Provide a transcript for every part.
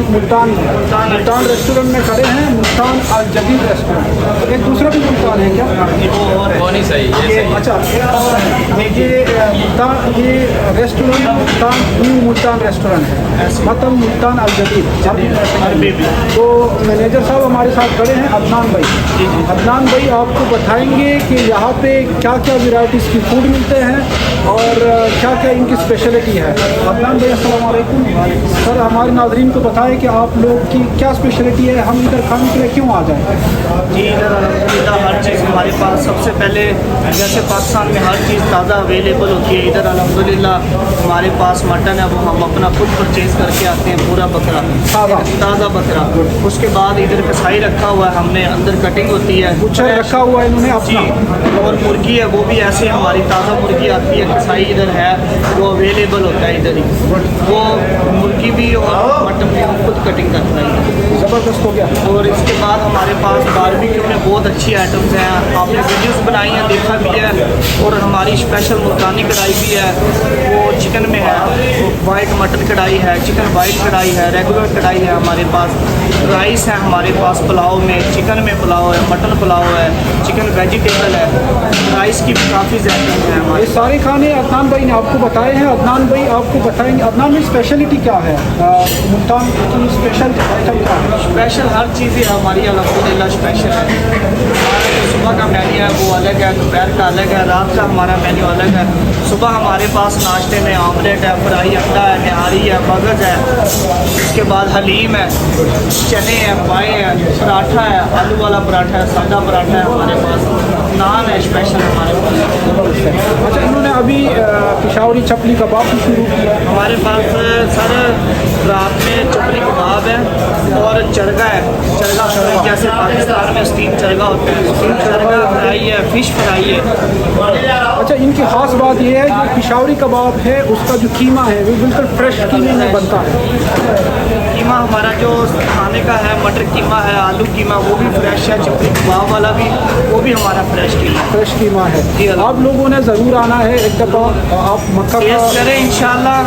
Multan restaurant में खड़े हैं। मुल्तान अल जदीद रेस्टोरेंट, एक दूसरा भी मुल्तान है क्या? वो नहीं सही, ये सही। अच्छा, ये मुल्तान, ये restaurant Multan, new Multan restaurant है, मतलब मुल्तान अल जदीद अरबी में। तो मैनेजर साहब हमारे साथ खड़े हैं, अदनान भाई। अदनान भाई आपको बताएंगे कि यहाँ पे क्या क्या वेराइटीज़ की फूड मिलते हैं और क्या क्या इनकी स्पेशलिटी है। अदनान भाई अस्सलाम वालेकुम। सर, हमारे नाज़रीन को बताएं कि आप लोग की क्या स्पेशलिटी है, हम इधर खाने के लिए क्यों आ जाएँ? जी, इधर अल्हम्दुलिल्लाह हर चीज़ हमारे पास, सबसे पहले जैसे पाकिस्तान में हर चीज़ ताज़ा अवेलेबल होती है, इधर अल्हम्दुलिल्लाह हमारे पास मटन है वो हम अपना खुद परचेज़ करके आते हैं, पूरा बकरा ताज़ा बकरा। उसके बाद इधर कसाई रखा हुआ है हमने, अंदर कटिंग होती है, कुछ रखा हुआ है इन्होंने अपना। और मुर्गी है वो भी ऐसे हमारी ताज़ा मुर्गी आती है, कसाई इधर है वो अवेलेबल होता है इधर ही, वो मुर्गी भी और मटन भी हम खुद कटिंग करते हैं। ज़बरदस्त हो गया। और इसके बाद हमारे पास बारबेक्यू में बहुत अच्छी आइटम्स हैं, आपने वीडियोस बनाई हैं, देखा भी है। और हमारी स्पेशल मुल्तानी कढ़ाई भी है, वो चिकन में है, वाइट मटन कढ़ाई है, चिकन वाइट कढ़ाई है, रेगुलर कढ़ाई है हमारे पास। राइस है हमारे पास पुलाव में, चिकन में पुलाव है, मटन पुलाव है, चिकन वेजिटेबल है, राइस की काफ़ी आइटम्स हैं हमारे। ये सारे खाने अदनान भाई ने आपको बताए हैं। अदनान भाई आपको बताएंगे, अदनान भाई स्पेशलिटी क्या है, मुल्तान की स्पेशल आइटम क्या है? स्पेशल हर चीज़ ही हमारी अल्हम्दुलिल्लाह स्पेशल है। हमारा जो सुबह का मेन्यू है वो अलग है, दोपहर का अलग है, रात का हमारा मेन्यू अलग है। सुबह हमारे पास नाश्ते में आमलेट है, फ्राई अंडा है, निहारी है, मगज़ है, उसके बाद हलीम है, चने हैं, पाए हैं, पराठा है, आलू वाला पराठा है, सादा पराठा है हमारे पास, नान है स्पेशल हमारे पास। अच्छा, इन्होंने अभी पिशावरी चपली कबाब भी शुरू किया है। हमारे पास सर रात में चपली कबाब है और चरगा है, चरगा जैसे पाकिस्तान में स्टीम चरगा होता है, स्टीम चरगा फ्राई है, फ़िश फ्राई है। अच्छा, इनकी ख़ास बात यह है कि पिशावरी कबाब है, उसका जो कीमा है वो बिल्कुल फ्रेश कीमे में बनता है। कीमा हमारा जो खाने का है, मटर कीमा है, आलू कीमा वो भी फ्रेश है, चपली कबाब वाला भी वो भी हमारा फ्रेश कीमा है। आप लोगों ने ज़रूर आना है एक दफ़ा, आप मक्का टेस्ट करें, इंशाल्लाह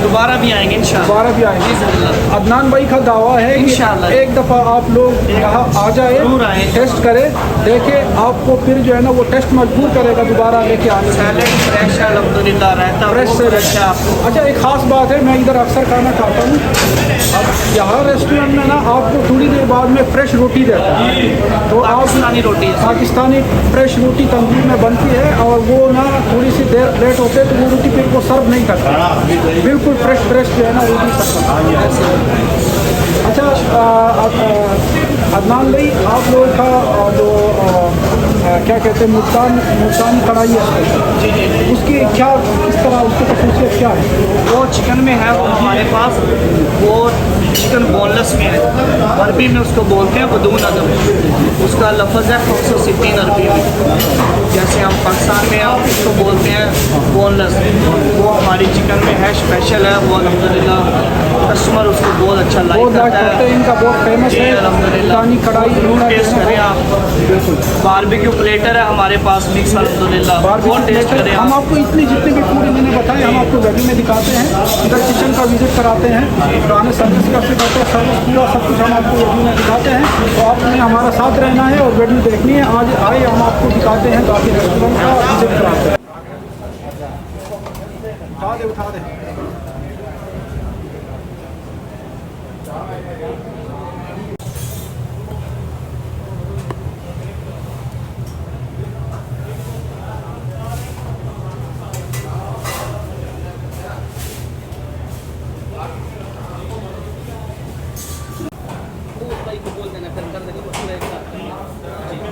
दोबारा भी आएंगे, दोबारा भी आएंगे। अदनान भाई का दावा है कि एक दफ़ा आप लोग यहाँ आ जाए, टेस्ट करें, देखें, आपको फिर जो है ना वो टेस्ट मजबूर करेगा दोबारा लेके आने से। फ्रेश है अल्हम्दुलिल्लाह, रहता फ्रेश से फ्रेश है आपको। अच्छा, एक ख़ास बात है, मैं इधर अक्सर खाना खाता हूँ, अब यहाँ रेस्टोरेंट में ना आपको थोड़ी देर बाद में फ्रेश रोटी देता है, तो आप पाकिस्तानी फ्रेश रोटी तंदूर में बनती है और वो ना थोड़ी सी देर लेट होते हैं तो वो रोटी फिर वो सर्व नहीं करता, बिल्कुल फ्रेश जो है ना रोटी सर्व करता है। अच्छा, अदनान भाई, आप लोगों का जो क्या कहते हैं मुल्तानी कढ़ाई है, उसकी क्या किस तरह उसकी खसूसियत क्या है? वो चिकन में है, वो हमारे पास वो चिकन बोनलेस में है, अरबी में उसको बोलते हैं बदून अदम, उसका लफ्ज़ है 560 अरबी में, जैसे हम पाकिस्तान में हम उसको बोलते हैं बोनलेस। वो हमारी चिकन में है, स्पेशल है, वो अल्हम्दुलिल्लाह कस्टमर उसको बहुत अच्छा लाइक करता है। इनका बहुत फेमस है मुल्तानी कढ़ाई, टेस्ट करें आप। बारबेक्यू प्लेटर है हमारे पास मिक्स, अल्हम्दुलिल्लाह बहुत टेस्ट करें। हम आपको जितने भी फूड इन्होंने बताए हम आपको वेन्यू में दिखाते हैं, इधर किचन का विजिट कराते हैं, पुराने सर्विस का से करते हैं, सर्विस पूरा सब कुछ हम आपको वेन्यू में दिखाते हैं। तो आपने हमारा साथ रहना है और वेन्यू देखनी है। आज आए हम आपको दिखाते हैं काफ़ी रेस्टोरेंट का विजिट कराते हैं। उठा दे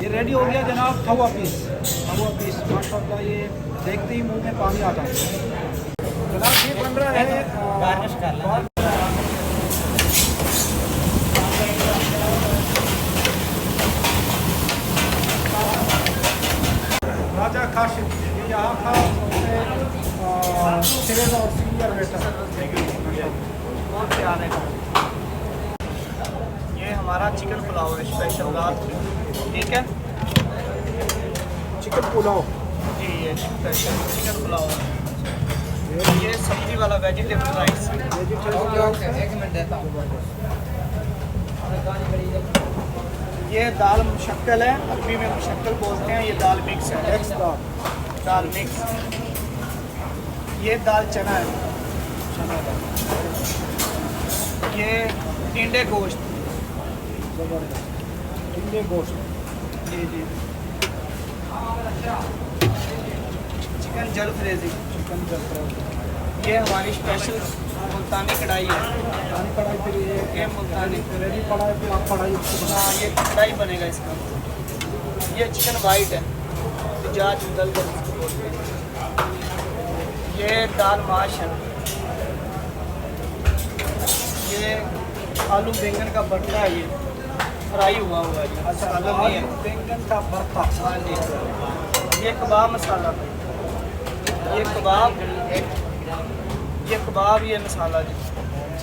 ये रेडी हो गया जनाब, खवा पीस माशाल्लाह, ये देखते ही मुंह में पानी आता है जनाब। ये बन रहा है राजा काशिम, ये यहाँ का सिरेज और सीनियर वेटर। बहुत प्यार है। ये हमारा चिकन पुलाव है स्पेशल रात में, ठीक है, चिकन पुलाव जी, ये स्पेशल चिकन पुलाव है। ये सब्जी वाला वेजिटेबल राइस। एक मिनट देता हूँ। ये दाल मुशक्कल है, अरबी में मुशक्कल बोलते हैं। ये दाल मिक्स है, दाल मिक्स। ये दाल चना है। ये टिंडे गोश्त। टिंडे गोश्त, जी जी। चिकन जलफ्रेजी। चिकन जलफ्राई। ये हमारी स्पेशल मुल्तानी कढ़ाई है। मुल्तानी कढ़ाई, फिर ये मुल्तानी रेडी पड़ा है, फिर आप कढ़ाई उसको बना। हाँ, ये कढ़ाई बनेगा इसका। ये चिकन वाइट है, मिजाज दल कर इसको बोलते हैं। ये दाल माश है। ये आलू बैंगन का भरता है, ये फ्राई हुआ हुआ है। ये सालन नहीं है। बैंगन का भरता। हाँ जी। ये कबाब मसाला, ये कबाब, ये मसाला जी,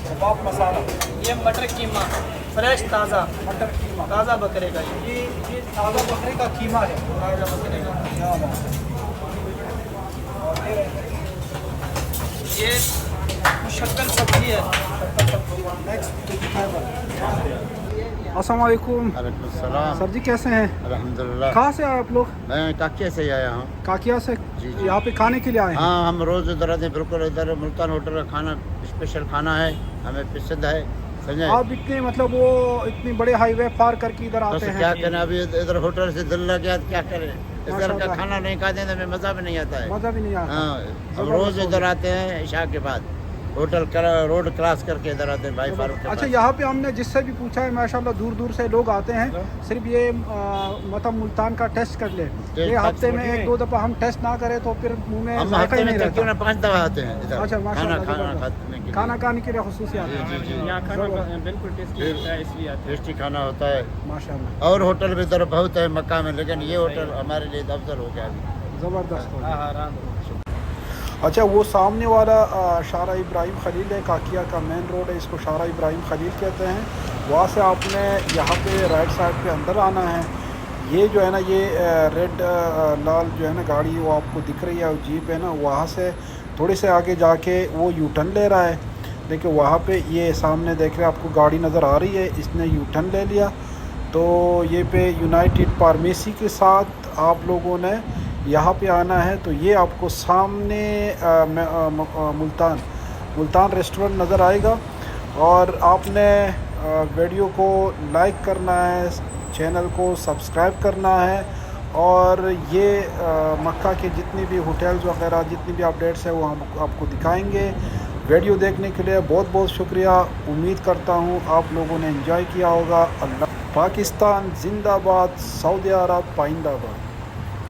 कबाब मसाला। ये मटर कीमा फ्रेश ताज़ा, मटर कीमा, ताज़ा बकरे का। ये ताज़ा बकरे का कीमा है। ताज़ा बकरे का। क्या बात है। ये मुशक्कल सब्जी है। अस्सलाम वालेकुम वालेकुम सर जी, कैसे हैं? अल्हम्दुलिल्लाह। कहाँ से आए आप लोग? मैं काकिया से ही आया हूँ। काकिया से? जी, जी। यहाँ पे खाने के लिए आए हैं? हाँ, हम रोज़ इधर आते हैं। बिल्कुल इधर मुल्तान होटल का खाना स्पेशल खाना है, हमें पसंद है। समझे? आप इतने मतलब वो इतनी बड़े हाईवे पार करके इधर बस आते क्या हैं? करें, अभी इधर होटल से दिल लग गया तो क्या करें। इधर का माशाल्लाह। खाना नहीं खाते हैं तो हमें मज़ा भी नहीं आता है। मज़ा भी नहीं आता। हाँ, हम रोज़ इधर आते हैं इशा के बाद। होटल रोड क्रॉस करके इधर आते हैं भाई फारूक के अच्छा, पास। यहाँ पे हमने जिससे भी पूछा है माशाल्लाह दूर दूर से लोग आते हैं। सिर्फ ये मतलब मुल्तान का टेस्ट कर ले। ये हफ्ते में 1-2 दफ़ा हम टेस्ट ना करें तो फिर मुंह में हम जायका हफ्ते ही में नहीं तकरीबन रहता। 5 दफ़ा आते हैं इधर। अच्छा, माशाल्लाह, खाना जबरदस्त। खाने के लिए। खाना खाने के लिए खुसूसियात जी, है। जी, जी। यहाँ खाना बिल्कुल टेस्टी होता है, इसलिए आते टेस्टी खाना होता है। माशाल्लाह, और होटल भी इधर बहुत है मक्का में, लेकिन ये होटल हमारे लिए अफजल हो गया अभी। ज़बरदस्त हो हैं। गया। आराम। अच्छा, वो सामने वाला शारा इब्राहिम खलील है, काकिया का मेन रोड है, इसको शारा इब्राहिम खलील कहते हैं। वहाँ से आपने यहाँ पे राइट साइड पे अंदर आना है। ये जो है ना, ये रेड लाल जो है ना गाड़ी वो आपको दिख रही है, जीप है ना, वहाँ से थोड़े से आगे जाके वो यू टर्न ले रहा है। देखिए वहाँ पे ये सामने देख रहे हैं आपको गाड़ी नज़र आ रही है, इसने यू टर्न ले लिया। तो ये पे यूनाइटेड फार्मेसी के साथ आप लोगों ने यहाँ पे आना है। तो ये आपको सामने मुल्तान रेस्टोरेंट नज़र आएगा। और आपने वीडियो को लाइक करना है, चैनल को सब्सक्राइब करना है। और ये मक्का के जितनी भी होटल्स वगैरह जितनी भी अपडेट्स है वो हम आपको दिखाएंगे। वीडियो देखने के लिए बहुत बहुत शुक्रिया। उम्मीद करता हूँ आप लोगों ने एंजॉय किया होगा। अल्लाह। पाकिस्तान जिंदाबाद, सऊदी अरब पाइंदाबाद।